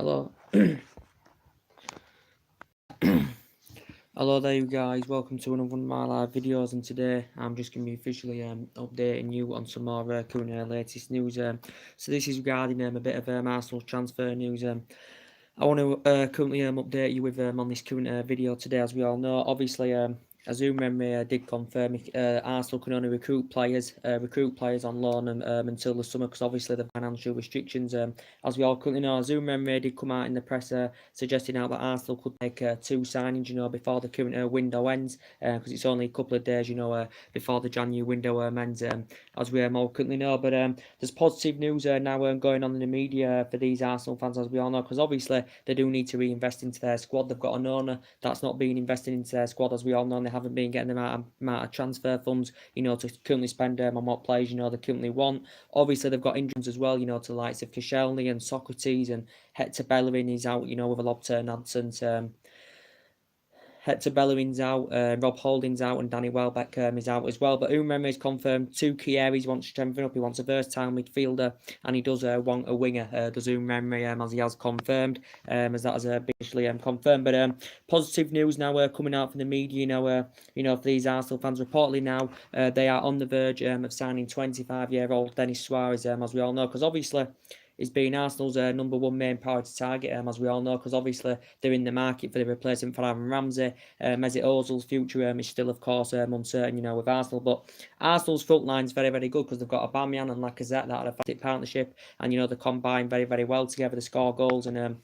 Hello. Hello there you guys, welcome to another one of my live videos, and today I'm just going to be officially updating you on some more current latest news. So this is regarding a bit of Arsenal transfer news. I want to currently update you with on this current video today. As we all know, obviously Azum Remre did confirm Arsenal can only recruit players on loan until the summer, because obviously the financial restrictions. As we all currently know, Azum Remre did come out in the press suggesting out that Arsenal could make 2 signings, before the current window ends, because it's only a couple of days, before the January window ends, as we all currently know. But there's positive news now going on in the media for these Arsenal fans, as we all know, because obviously they do need to reinvest into their squad. They've got an owner that's not being invested into their squad, as we all know, and they haven't been getting the amount of transfer funds, to currently spend on what players, they currently want. Obviously, they've got injuries as well, to the likes of Koscielny and Socrates, and Hector Bellerin is out, with a long-term absence. Hector Bellerin's out, Rob Holding's out, and Danny Welbeck is out as well. But Umremme is confirmed 2 key areas he wants to strengthen up. He wants a versatile midfielder, and he does want a winger, does Umremme, as he has confirmed, as that has been officially confirmed. But positive news now coming out from the media, for these Arsenal fans. Reportedly now, they are on the verge of signing 25-year-old Denis Suarez, as we all know, because obviously is being Arsenal's number one main priority target, as we all know, because obviously they're in the market for the replacement for Aaron Ramsey. Mesut Ozil's future is still, of course, uncertain, with Arsenal. But Arsenal's front line is very, very good, because they've got Aubameyang and Lacazette, that are a fantastic partnership, and they combine very, very well together. They score goals and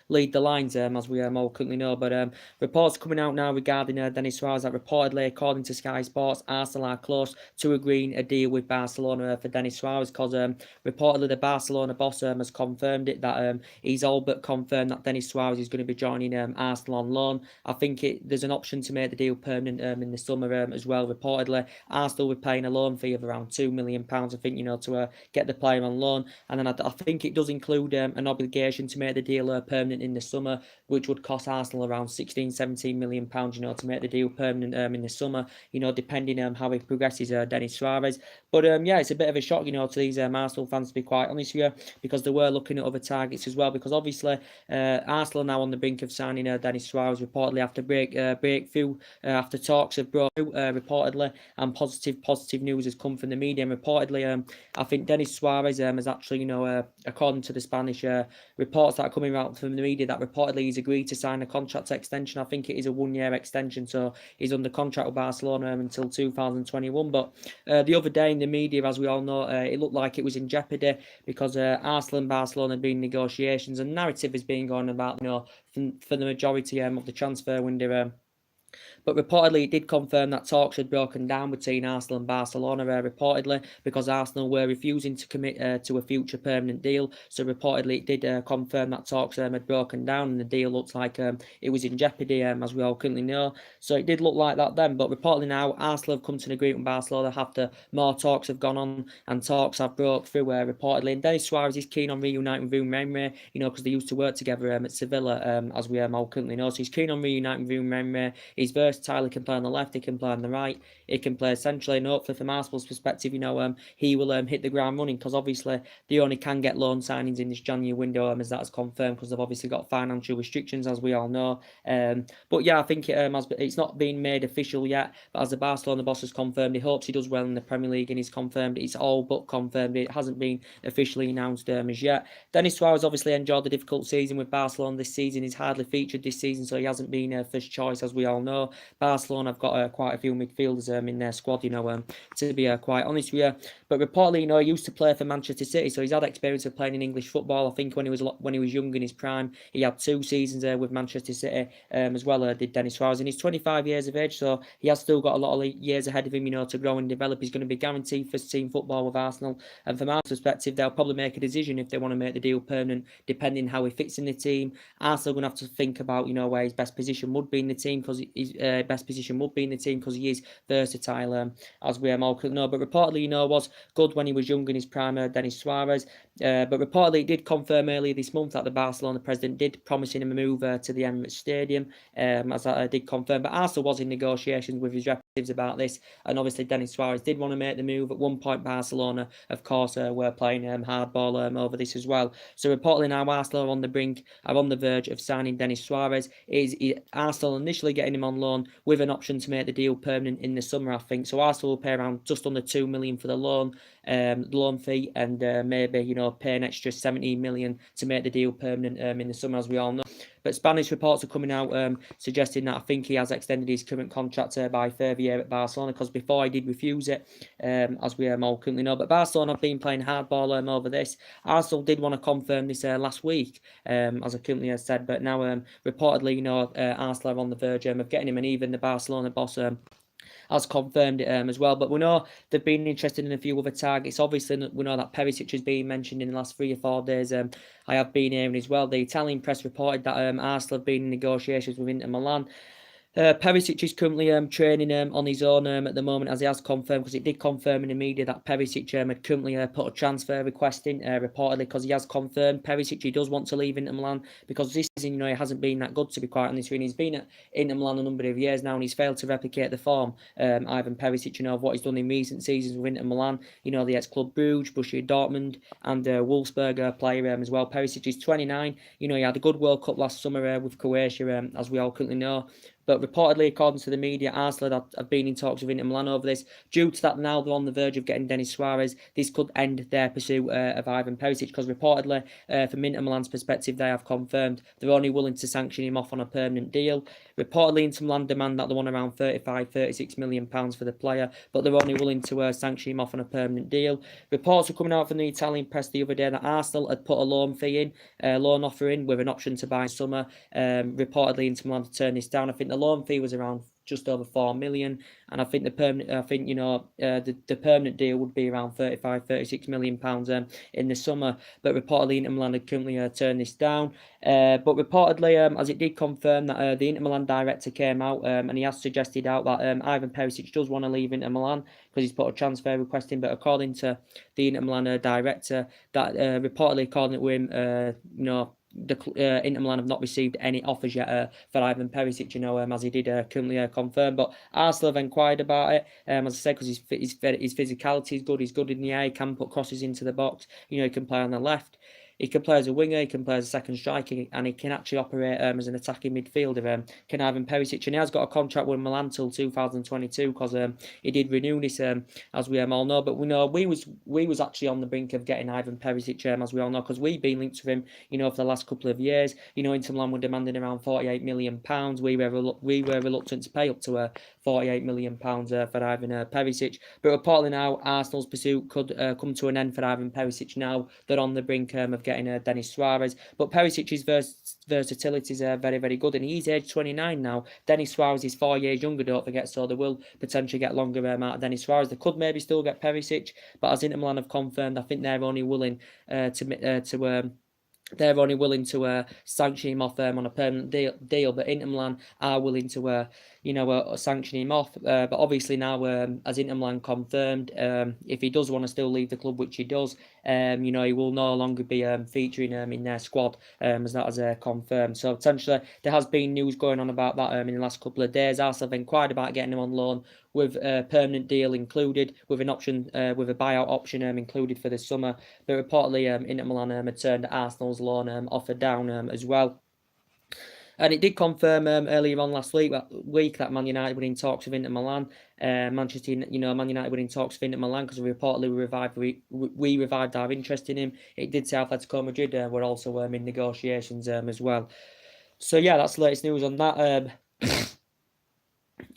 lead the lines, as we all currently know. But reports coming out now regarding Denis Suarez that reportedly, according to Sky Sports, Arsenal are close to agreeing a deal with Barcelona for Denis Suarez, because reportedly the Barcelona boss has confirmed it, that he's all but confirmed that Denis Suarez is going to be joining Arsenal on loan. I think there's an option to make the deal permanent in the summer as well. Reportedly, Arsenal were paying a loan fee of around £2 million, I think, to get the player on loan, and then I think it does include an obligation to make the deal permanent in the summer, which would cost Arsenal around £16-17 million, to make the deal permanent in the summer, depending on how it progresses, Denis Suarez. But yeah, it's a bit of a shock, to these Arsenal fans, to be quite honest with you, because they were looking at other targets as well, because obviously Arsenal are now on the brink of signing Denis Suarez, reportedly after breakthrough, after talks have brought reportedly, and positive news has come from the media. And reportedly, I think Denis Suarez has actually, according to the Spanish reports that are coming out from the media, that reportedly he's agreed to sign a contract extension. I think it is a 1-year extension, so he's under contract with Barcelona until 2021. But the other day in the media, as we all know, it looked like it was in jeopardy, because Arsenal and Barcelona had been negotiations, and narrative has been going about, for the majority of the transfer window. But reportedly, it did confirm that talks had broken down between Arsenal and Barcelona, reportedly, because Arsenal were refusing to commit to a future permanent deal. So reportedly, it did confirm that talks had broken down, and the deal looked like it was in jeopardy, as we all currently know. So it did look like that then. But reportedly now, Arsenal have come to an agreement with Barcelona after more talks have gone on, and talks have broke through, reportedly. And Denis Suarez is keen on reuniting with Remre, because they used to work together at Sevilla, as we all currently know. So he's keen on reuniting with Remre. He's versatile. He can play on the left, he can play on the right, he can play centrally, and hopefully from Arsenal's perspective, he will hit the ground running, because obviously they only can get loan signings in this January window, as that is confirmed, because they've obviously got financial restrictions, as we all know. But yeah, I think it's not been made official yet, but as the Barcelona boss has confirmed, he hopes he does well in the Premier League, and he's confirmed. It's all but confirmed. It hasn't been officially announced as yet. Denis Suarez obviously enjoyed the difficult season with Barcelona this season. He's hardly featured this season, so he hasn't been first choice, as we all know. Barcelona have got quite a few midfielders in their squad, to be quite honest with you. But reportedly, he used to play for Manchester City, so he's had experience of playing in English football. I think when he was young in his prime, he had 2 seasons with Manchester City, as well did Denis Suarez. And he's 25 years of age, so he has still got a lot of years ahead of him, to grow and develop. He's going to be guaranteed first team football with Arsenal. And from our perspective, they'll probably make a decision if they want to make the deal permanent, depending how he fits in the team. Arsenal are going to have to think about, where his best position would be in the team, because his best position would be in the team, because he is versatile, as we all could know. But reportedly, was good when he was young in his prime, Denis Suarez. But reportedly, it did confirm earlier this month that the Barcelona president did promising him a move to the Emirates Stadium, as that did confirm. But Arsenal was in negotiations with his representatives about this, and obviously Denis Suarez did want to make the move. At one point, Barcelona, of course, were playing hardball over this as well. So reportedly now Arsenal are on the verge of signing Denis Suarez. Arsenal initially getting him on loan with an option to make the deal permanent in the summer, I think. So Arsenal will pay around just under $2 million for the loan fee, and maybe pay an extra 17 million to make the deal permanent in the summer, as we all know. But Spanish reports are coming out suggesting that I think he has extended his current contract by a further year at Barcelona, because before he did refuse it, as we all currently know. But Barcelona have been playing hardball over this. Arsenal did want to confirm this last week, as I currently said, but now reportedly, Arsenal are on the verge of getting him, and even the Barcelona boss has confirmed it as well. But we know they've been interested in a few other targets. Obviously, we know that Perisic has been mentioned in the last 3 or 4 days. I have been hearing as well. The Italian press reported that Arsenal have been in negotiations with Inter Milan. Perisic is currently training on his own at the moment, as he has confirmed, because it did confirm in the media that Perisic had currently put a transfer request in, reportedly, because he has confirmed Perisic he does want to leave Inter Milan, because this season, he hasn't been that good, to be quite honest with you. He's been at Inter Milan a number of years now, and he's failed to replicate the form, Ivan Perisic, of what he's done in recent seasons with Inter Milan, the ex-Club Brugge, Borussia Dortmund, and Wolfsburg player as well. Perisic is 29, he had a good World Cup last summer with Croatia, as we all currently know. But reportedly, according to the media, Arsenal have been in talks with Inter Milan over this. Due to that, now they're on the verge of getting Denis Suarez. This could end their pursuit of Ivan Perisic, because reportedly, from Inter Milan's perspective, they have confirmed they're only willing to sanction him off on a permanent deal. Reportedly, Inter Milan demand that they want around £35-36 million for the player, but they're only willing to sanction him off on a permanent deal. Reports are coming out from the Italian press the other day that Arsenal had put a loan offer in with an option to buy in summer. Reportedly, Inter Milan turned this down. I think the loan fee was around just over 4 million, and I think the permanent deal would be around 35-36 million pounds in the summer. But reportedly, Inter Milan had currently turned this down. But reportedly, as it did confirm that the Inter Milan director came out and he has suggested out that Ivan Perisic does want to leave Inter Milan, because he's put a transfer request in. But according to the Inter Milan director, that reportedly, according to him, Inter Milan have not received any offers yet for Ivan Perisic, as he did currently confirm. But Arsenal have inquired about it, as I said, because his physicality is good. He's good in the air. He can put crosses into the box. He can play on the left. He can play as a winger, he can play as a second striker, and he can actually operate as an attacking midfielder. Can Ivan Perisic, and he has got a contract with Milan till 2022, because he did renew this, as we all know. But we know we was actually on the brink of getting Ivan Perisic, as we all know, because we've been linked to him, for the last couple of years. Inter Milan were demanding around £48 million. We were reluctant to pay up to £48 million for Ivan Perisic. But reportedly now, Arsenal's pursuit could come to an end for Ivan Perisic. Now they're on the brink of getting Denis Suarez. But Perisic's versatility is very, very good, and he's age 29 now. Denis Suarez is 4 years younger, don't forget, so they will potentially get longer out of Denis Suarez. They could maybe still get Perisic, but as Inter Milan have confirmed, I think they're only willing to sanction him off on a permanent deal, but Inter Milan are willing to sanction him off. But obviously now, as Inter Milan confirmed, if he does want to still leave the club, which he does, he will no longer be featuring in their squad, as that is confirmed. So potentially there has been news going on about that in the last couple of days. Arsenal have inquired about getting him on loan with a permanent deal included, with an option, with a buyout option included for this summer. But reportedly, Inter Milan had turned Arsenal's loan offer down as well. And it did confirm earlier on last week that Man United were in talks with Inter Milan. Man United were in talks with Inter Milan, because reportedly we revived our interest in him. It did say Atletico Madrid were also in negotiations as well. So yeah, that's the latest news on that.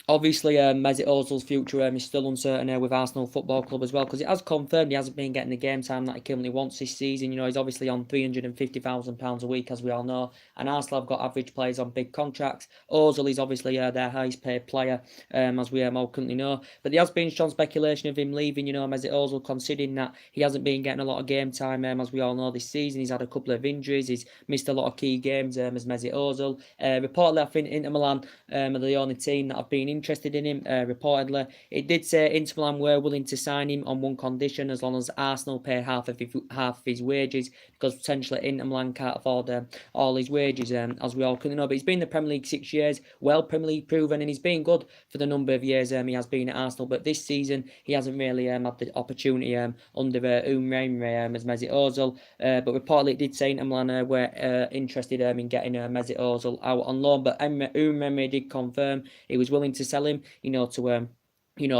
Obviously, Mesut Ozil's future is still uncertain with Arsenal Football Club as well, because it has confirmed he hasn't been getting the game time that he currently wants this season. He's obviously on £350,000 a week, as we all know, and Arsenal have got average players on big contracts. Ozil is obviously their highest paid player, as we all currently know. But there has been strong speculation of him leaving, Mesut Ozil, considering that he hasn't been getting a lot of game time, as we all know, this season. He's had a couple of injuries. He's missed a lot of key games as Mesut Ozil. Reportedly, I think Inter Milan are the only team that have been interested in him, reportedly. It did say Inter Milan were willing to sign him on one condition, as long as Arsenal pay half of his wages, because potentially Inter Milan can't afford all his wages, as we all can know. But he's been in the Premier League 6 years, well Premier League proven, and he's been good for the number of years he has been at Arsenal. But this season, he hasn't really had the opportunity under Umre as Mesut Ozil. But reportedly, it did say Inter Milan were interested in getting Mesut Ozil out on loan. But Umre did confirm he was willing to sell him, to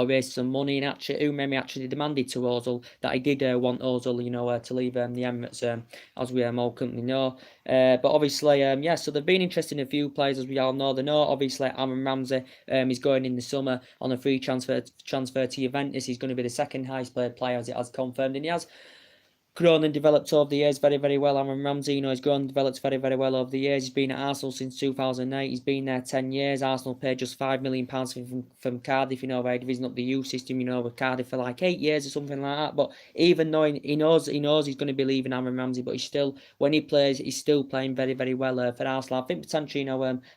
raise some money, and actually Umemi actually demanded to Ozil that he did want Ozil, to leave the Emirates, as we all currently know. But obviously, so they've been interested in a few players, as we all know. They know, obviously, Aaron Ramsey is going in the summer on a free transfer to Juventus. He's going to be the second highest paid player, as it has confirmed, and he has grown and developed over the years very, very well. Aaron Ramsey, he's grown and developed very, very well over the years. He's been at Arsenal since 2008. He's been there 10 years. Arsenal paid just £5 million from Cardiff, where he division up the youth system, with Cardiff for like 8 years or something like that. But even though he knows he's going to be leaving Aaron Ramsey, but when he plays, he's still playing very, very well for Arsenal. I think potentially,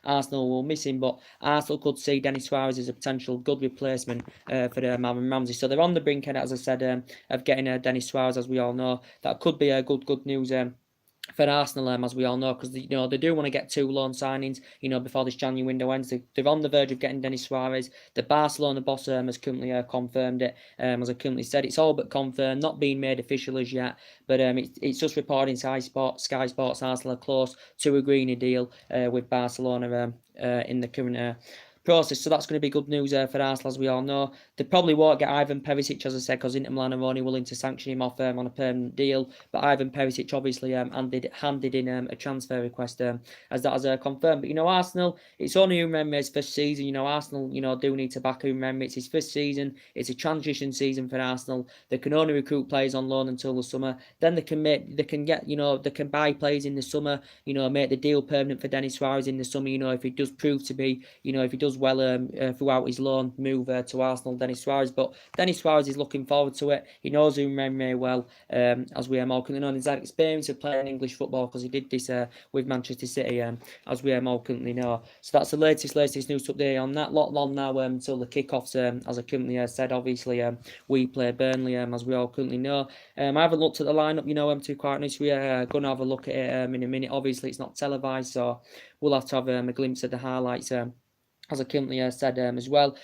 Arsenal will miss him, but Arsenal could see Denis Suarez as a potential good replacement for Aaron Ramsey. So they're on the brink, as I said, of getting Denis Suarez, as we all know. That could be a good news for Arsenal, as we all know, because they do want to get 2 loan signings, before this January window ends. They're on the verge of getting Denis Suarez. The Barcelona boss has currently confirmed it. As I currently said, it's all but confirmed, not being made official as yet, but it's just reporting Sky Sports Arsenal are close to agreeing a deal with Barcelona in the current process. So that's going to be good news for Arsenal, as we all know. They probably won't get Ivan Perisic, as I said, because Inter Milan are only willing to sanction him off on a permanent deal. But Ivan Perisic obviously handed in a transfer request, as that has confirmed. But Arsenal, it's only Umre's first season. Arsenal, do need to back Umre. It's his first season. It's a transition season for Arsenal. They can only recruit players on loan until the summer. Then they can buy players in the summer. Make the deal permanent for Denis Suarez in the summer. If he does prove to be, if he does well throughout his loan move to Arsenal, Denis Suarez. But Denis Suarez is looking forward to it. He knows Umre well, as we all currently know. He's had experience of playing English football, because he did this with Manchester City, as we all currently know. So that's the latest news update on that. Lot long now until the kickoffs, as I currently said. Obviously, we play Burnley, as we all currently know. I haven't looked at the lineup, to be quite honest. We're going to have a look at it in a minute. Obviously, it's not televised, so we'll have to have a glimpse of the highlights, as I currently said, as well.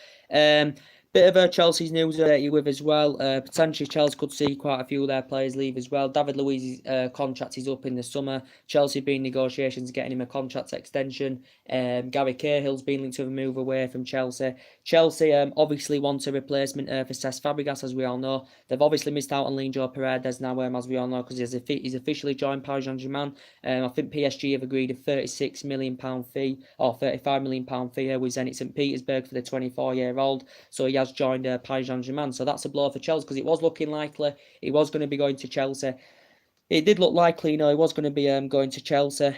Bit of Chelsea's news you with as well. Potentially Chelsea could see quite a few of their players leave as well. David Luiz's contract is up in the summer. Chelsea been in negotiations getting him a contract extension. Gary Cahill's been linked to a move away from Chelsea. Chelsea obviously want a replacement for Cesc Fabregas, as we all know. They've obviously missed out on Leandro Paredes now, as we all know, because he's officially joined Paris Saint-Germain. I think PSG have agreed a £36 million fee, or £35 million fee with Zenit St. Petersburg for the 24-year-old. So he has joined Paris Saint-Germain. So that's a blow for Chelsea, because it was looking likely he was going to be going to Chelsea. It did look likely, he was going to be going to Chelsea.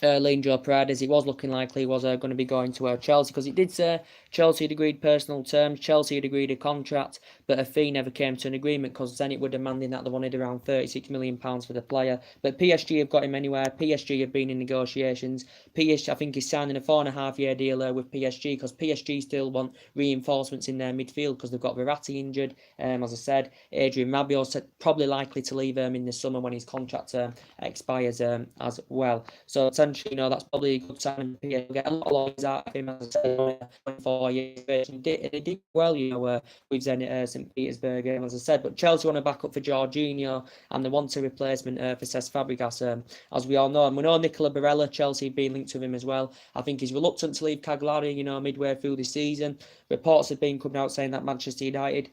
Leandro Paredes, it was looking likely he was going to be going to Chelsea, because it did say Chelsea had agreed personal terms, Chelsea had agreed a contract, but a fee never came to an agreement, because Zenit were demanding that they wanted around £36 million for the player. But PSG have got him anywhere. PSG have been in negotiations. PSG, I think, is signing a 4.5-year deal with PSG, because PSG still want reinforcements in their midfield, because they've got Verratti injured, as I said. Adrian Rabiot probably likely to leave in the summer when his contract expires as well. So essentially, that's probably a good sign. PSG get a lot of lawyers out of him, as I said, 24 years. And he did well, with Zenit St. Petersburg, as I said. But Chelsea want to back up for Jorginho, and they want a replacement for Cesc Fabregas, as we all know. And we know Nicola Barella, Chelsea have been linked to him as well. I think he's reluctant to leave Cagliari, midway through the season. Reports have been coming out saying that Manchester United,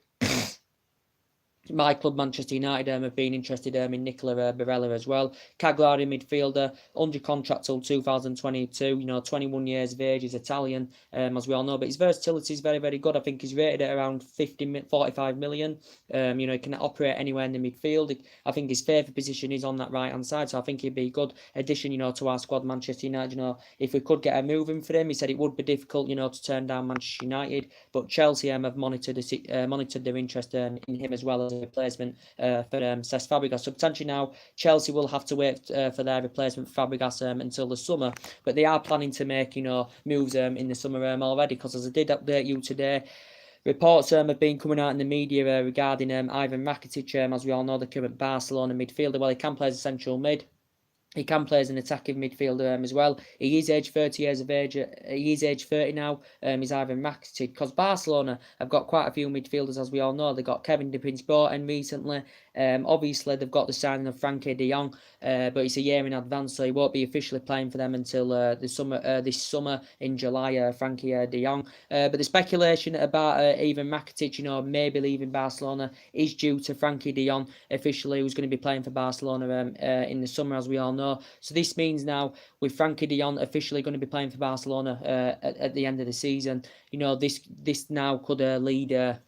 my club, Manchester United, have been interested in Nicola Barella as well. Cagliari midfielder, under contract till 2022, 21 years of age, he's Italian, as we all know, but his versatility is very, very good. I think he's rated at around 45 million. He can operate anywhere in the midfield. I think his favourite position is on that right-hand side, so I think he'd be a good addition, to our squad, Manchester United. If we could get a move in for him, he said it would be difficult, to turn down Manchester United, but Chelsea have monitored their interest in him as well, as a replacement for Cesc Fabregas. So potentially now Chelsea will have to wait for their replacement for Fabregas until the summer, but they are planning to make moves in the summer already, because as I did update you today, reports have been coming out in the media regarding Ivan Rakitic, as we all know, the current Barcelona midfielder. Well, he can play as a central mid. He can play as an attacking midfielder as well. He is aged 30 years of age. He is aged 30 now. He's Ivan Rakitic, because Barcelona have got quite a few midfielders, as we all know. They've got Kevin De Bruyne brought in recently. Obviously, they've got the signing of Frankie de Jong, but it's a year in advance, so he won't be officially playing for them until the summer. This summer in July, Frankie de Jong. But the speculation about Ivan Rakitic, maybe leaving Barcelona, is due to Frankie de Jong officially, who's going to be playing for Barcelona in the summer, as we all know. So this means now, with Frankie de Jong officially going to be playing for Barcelona at the end of the season, this now could lead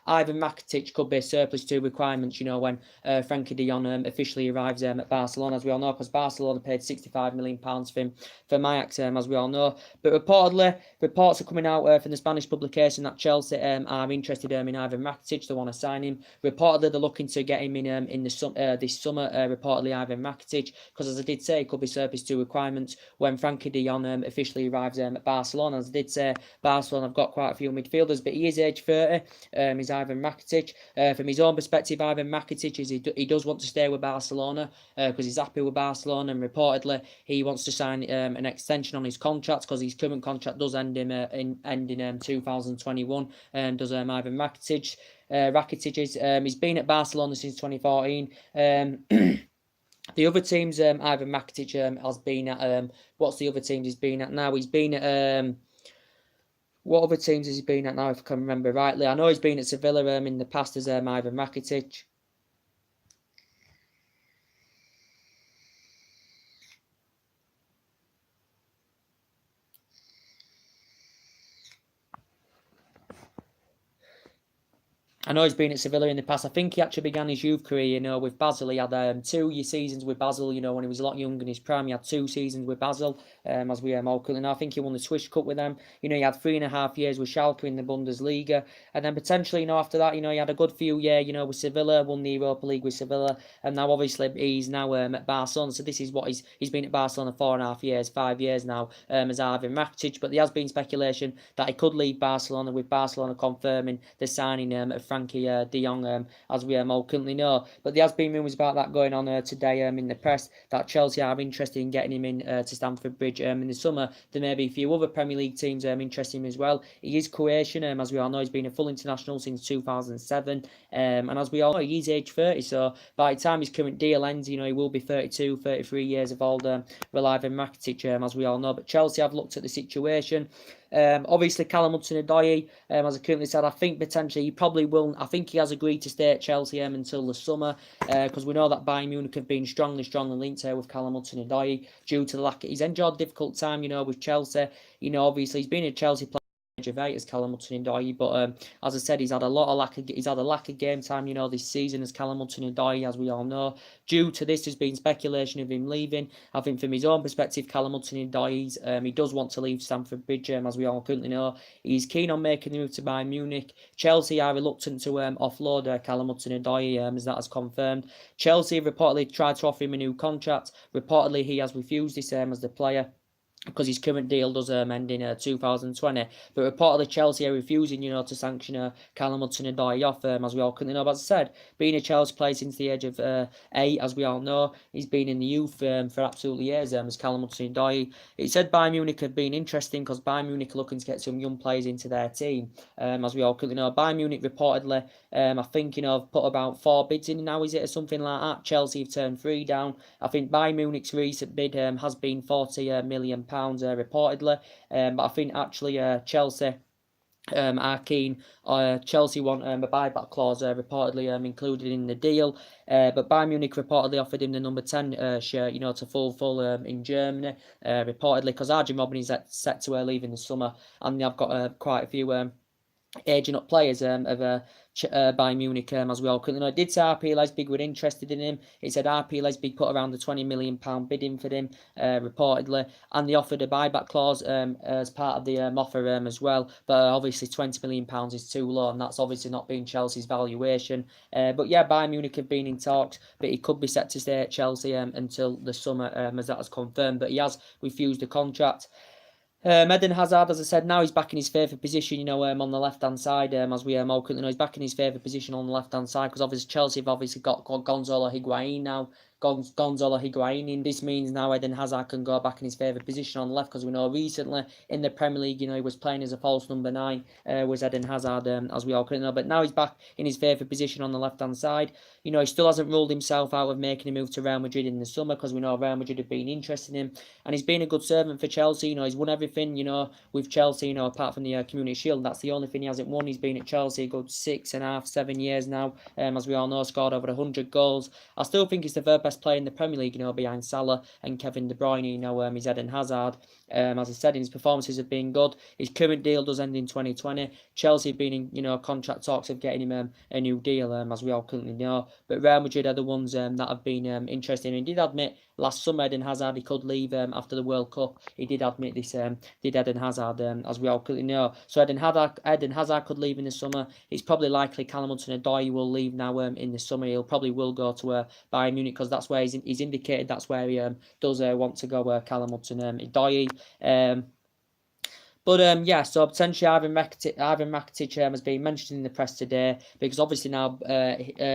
Ivan Rakitic could be surplus to requirements, when Frankie de Jong officially arrives at Barcelona, as we all know, because Barcelona paid £65 million for him for Ajax, as we all know. But reportedly, reports are coming out from the Spanish publication that Chelsea are interested in Ivan Rakitic. They want to sign him. Reportedly, they're looking to get him in this summer. Reportedly, Ivan Rakitic, because as I did say, it could be surplus to requirements when Frankie de Jong officially arrives at Barcelona. As I did say, Barcelona have got quite a few midfielders, but he is age 30. Is Ivan Rakitic. From his own perspective, Ivan Rakitic is he does want to stay with Barcelona because he's happy with Barcelona, and reportedly he wants to sign an extension on his contract, because his current contract does end in 2021. Does Ivan Rakitic? He's been at Barcelona since 2014. The other teams Ivan Rakitic has been at. What's the other teams he's been at now? He's been at. What other teams has he been at now, if I can remember rightly? I know he's been at Sevilla in the past as Ivan Rakitic. I know he's been at Sevilla in the past. I think he actually began his youth career, with Basel. He had 2 seasons with Basel, when he was a lot younger in his prime. He had 2 seasons with Basel, as we all currently know. I think he won the Swiss Cup with them. He had 3.5 years with Schalke in the Bundesliga. And then potentially, after that, he had a good few years, with Sevilla, won the Europa League with Sevilla. And now, obviously, he's now at Barcelona. So this is what he's been at Barcelona 4.5 years, 5 years now, as Ivan Rakitic. But there has been speculation that he could leave Barcelona, with Barcelona confirming the signing of Frankie de Jong, as we all currently know. But there has been rumours about that going on today in the press, that Chelsea are interested in getting him in to Stamford Bridge in the summer. There may be a few other Premier League teams interested in him as well. He is Croatian, as we all know. He's been a full international since 2007, and as we all know, he's age 30, so by the time his current deal ends, he will be 32, 33 years of old, Ivan Rakitic, as we all know. But Chelsea have looked at the situation. Obviously, Callum Hudson-Odoi, as I currently said, I think potentially he probably will. I think he has agreed to stay at Chelsea until the summer, because we know that Bayern Munich have been strongly linked here with Callum Hudson-Odoi due to the lack. He's enjoyed a difficult time, with Chelsea. Obviously he's been a Chelsea player of 8 as Callum Hudson-Odoi, but as I said, he's had a lack of game time, this season, as Callum Hudson-Odoi, as we all know. Due to this, there's been speculation of him leaving. I think from his own perspective, Callum Hudson-Odoi, he does want to leave Stamford Bridge, as we all currently know. He's keen on making the move to Bayern Munich. Chelsea are reluctant to offload Callum Hudson-Odoi, as that has confirmed. Chelsea have reportedly tried to offer him a new contract. Reportedly, he has refused this as the player, because his current deal does end in 2020. But reportedly Chelsea are refusing, to sanction Callum Hudson-Odoi off, as we all currently know. But as I said, being a Chelsea player since the age of 8, as we all know, he's been in the youth for absolutely years, as Callum Hudson-Odoi. It said Bayern Munich have been interesting, because Bayern Munich are looking to get some young players into their team, as we all currently know. Bayern Munich reportedly, I think, have put about 4 bids in now, is it, or something like that. Chelsea have turned 3 down. I think Bayern Munich's recent bid has been £40 million. Reportedly, but I think actually Chelsea are keen. Chelsea want a buyback clause reportedly included in the deal, but Bayern Munich reportedly offered him the number 10 shirt, to full in Germany, reportedly, because Arjen Robben is set to leave in the summer, and they've got quite a few aging up players of Bayern Munich, as we all currently know. It did say RP Leipzig were interested in him. It said RP Leipzig put around the £20 million bidding for him, reportedly, and they offered a buyback clause as part of the offer as well. But obviously £20 million is too low, and that's obviously not been Chelsea's valuation. But yeah, Bayern Munich have been in talks, but he could be set to stay at Chelsea until the summer, as that is confirmed. But he has refused the contract. Eden Hazard, as I said, now he's back in his favourite position, on the left-hand side, as we all currently know, he's back in his favourite position on the left-hand side, because obviously Chelsea have obviously got Gonzalo Higuain now. Gonzalo Higuain, this means now Eden Hazard can go back in his favourite position on the left, because we know recently in the Premier League, he was playing as a false number 9, was Eden Hazard, as we all currently know, but now he's back in his favourite position on the left-hand side. He still hasn't ruled himself out of making a move to Real Madrid in the summer, because we know Real Madrid have been interested in him, and he's been a good servant for Chelsea. He's won everything, with Chelsea, apart from the Community Shield. That's the only thing he hasn't won. He's been at Chelsea a good 6.5, 7 years now, as we all know, scored over 100 goals. I still think he's the third best player in the Premier League, behind Salah and Kevin De Bruyne. He's Eden Hazard. As I said, his performances have been good. His current deal does end in 2020. Chelsea have been in, contract talks of getting him a new deal, as we all currently know. But Real Madrid are the ones that have been interested. He did admit last summer Eden Hazard he could leave after the World Cup. He did admit this, did Eden Hazard, as we all currently know. So Eden Hazard could leave in the summer. It's probably likely Callum Hudson-Odoi will leave now in the summer. He'll probably will go to Bayern Munich, because that's where he's indicated that's where he does want to go, Callum Hudson-Odoi. Yeah, so potentially Ivan Rakitic has been mentioned in the press today, because obviously now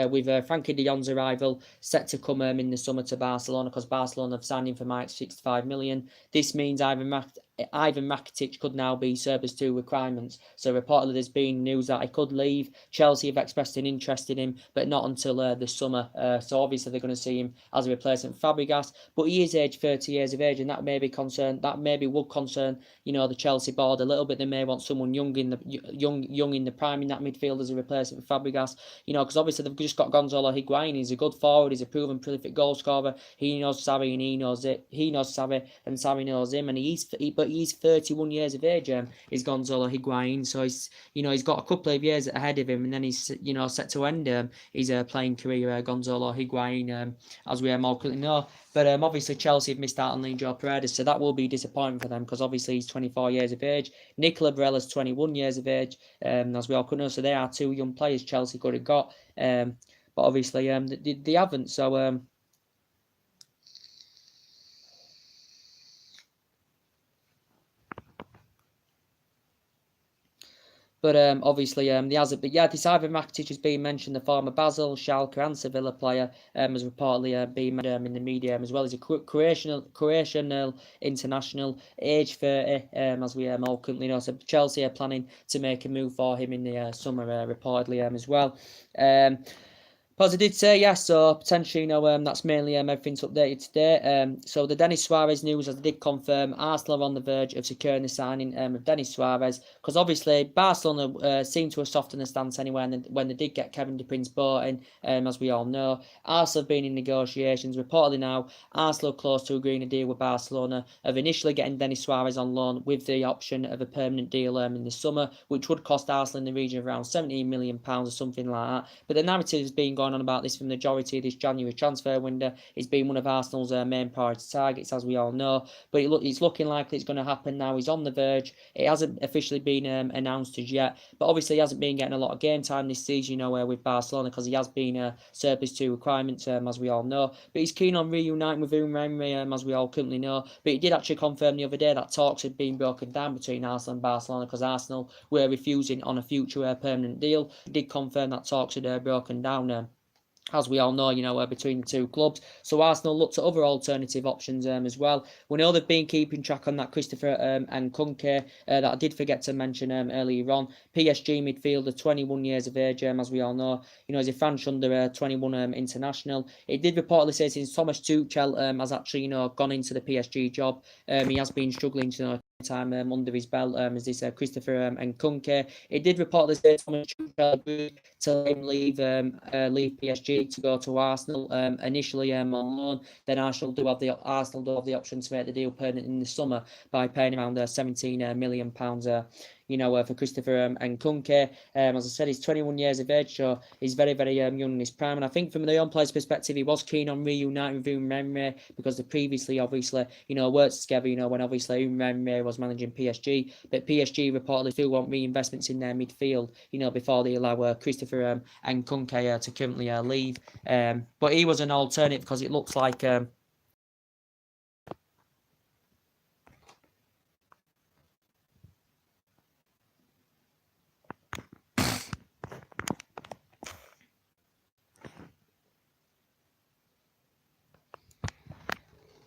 with Frankie de Jong's arrival set to come in the summer to Barcelona, because Barcelona have signed him for £65 million. This means Ivan Rakitic could now be Serbia's 2 requirements. So reportedly there's been news that he could leave. Chelsea have expressed an interest in him, but not until the summer. So obviously they're going to see him as a replacement for Fabregas. But he is aged 30 years of age, and that maybe would concern the Chelsea board a little bit. They may want someone young in the prime in that midfield as a replacement for Fabregas. Because obviously they've just got Gonzalo Higuain. He's a good forward. He's a proven prolific goal scorer. He knows Sarri and he knows it. He knows Sarri and Sarri knows him. And he's 31 years of age. Is Gonzalo Higuain. So he's got a couple of years ahead of him, and then he's set to end his playing career. Gonzalo Higuain, as we all currently know. But obviously Chelsea have missed out on Leandro Paredes, so that will be disappointing for them, because obviously he's 24 years of age. Nicola Barella's 21 years of age, as we all could know. So they are 2 young players Chelsea could have got, but obviously they haven't. So But obviously the hasn't. But yeah, this Ivan Rakitic has been mentioned. The former Basel, Schalke, and Sevilla player has reportedly been in the media as well. He's a Croatian international, age 30, as we all currently know. So Chelsea are planning to make a move for him in the summer, reportedly as well. But as I did say, yeah, so potentially, that's mainly everything's updated today. So the Denis Suarez news, as I did confirm, Arsenal are on the verge of securing the signing of Denis Suarez, because obviously Barcelona seemed to have softened the stance anyway when they did get Kevin De Prince bought in, as we all know. Arsenal have been in negotiations. Reportedly now, Arsenal are close to agreeing a deal with Barcelona of initially getting Denis Suarez on loan with the option of a permanent deal in the summer, which would cost Arsenal in the region of around £17 million or something like that. But the narrative has been going on about this from the majority of this January transfer window. It's been one of Arsenal's main priority targets, as we all know. But it's looking likely it's going to happen now. He's on the verge. It hasn't officially been announced as yet, but obviously he hasn't been getting a lot of game time this season, with Barcelona, because he has been Serbia's 2 requirements, as we all know. But he's keen on reuniting with Emery, as we all currently know. But he did actually confirm the other day that talks had been broken down between Arsenal and Barcelona, because Arsenal were refusing on a future permanent deal. He did confirm that talks had broken down. As we all know, between the 2 clubs. So Arsenal looked at other alternative options as well. We know they've been keeping track on that Christopher and Kunke that I did forget to mention earlier on. PSG midfielder, 21 years of age, as we all know. He's a French under 21 international. It did reportedly say since Thomas Tuchel has actually, gone into the PSG job, he has been struggling to time under his belt as this Christopher and Kunke. It did reportedly say Thomas Tuchel agreed to let him leave PSG to go to Arsenal initially on loan. Then Arsenal do have the option to make the deal permanent in the summer by paying around £17 million for Christopher and Kunke. As I said, he's 21 years of age, so he's very, very young in his prime. And I think from the young player's perspective, he was keen on reuniting with Emery because they previously, obviously, worked together, when obviously Emery was managing PSG. But PSG reportedly still want reinvestments in their midfield, before they allow Christopher and Kunke to currently leave. But he was an alternative because it looks like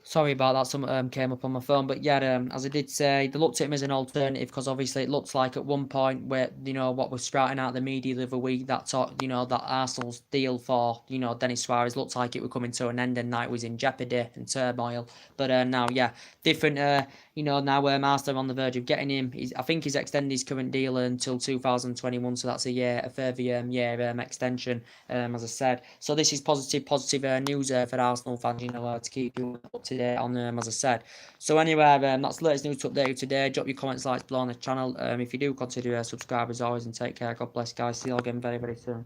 sorry about that. Something came up on my phone, but yeah, as I did say, they looked at him as an alternative because obviously it looks like at one point where what was sprouting out the media the other week that that Arsenal's deal for Denis Suarez looked like it was coming to an end and that was in jeopardy and turmoil. But now, yeah, different. Now Arsenal are on the verge of getting him. I think he's extended his current deal until 2021, so that's a further year extension. As I said, so this is positive news for Arsenal fans. To keep you up to date on them, as I said. So anyway, that's the latest news to update you today. Drop your comments, likes below on the channel. If you do, consider subscribe as always, and take care. God bless, guys. See you all again very, very soon.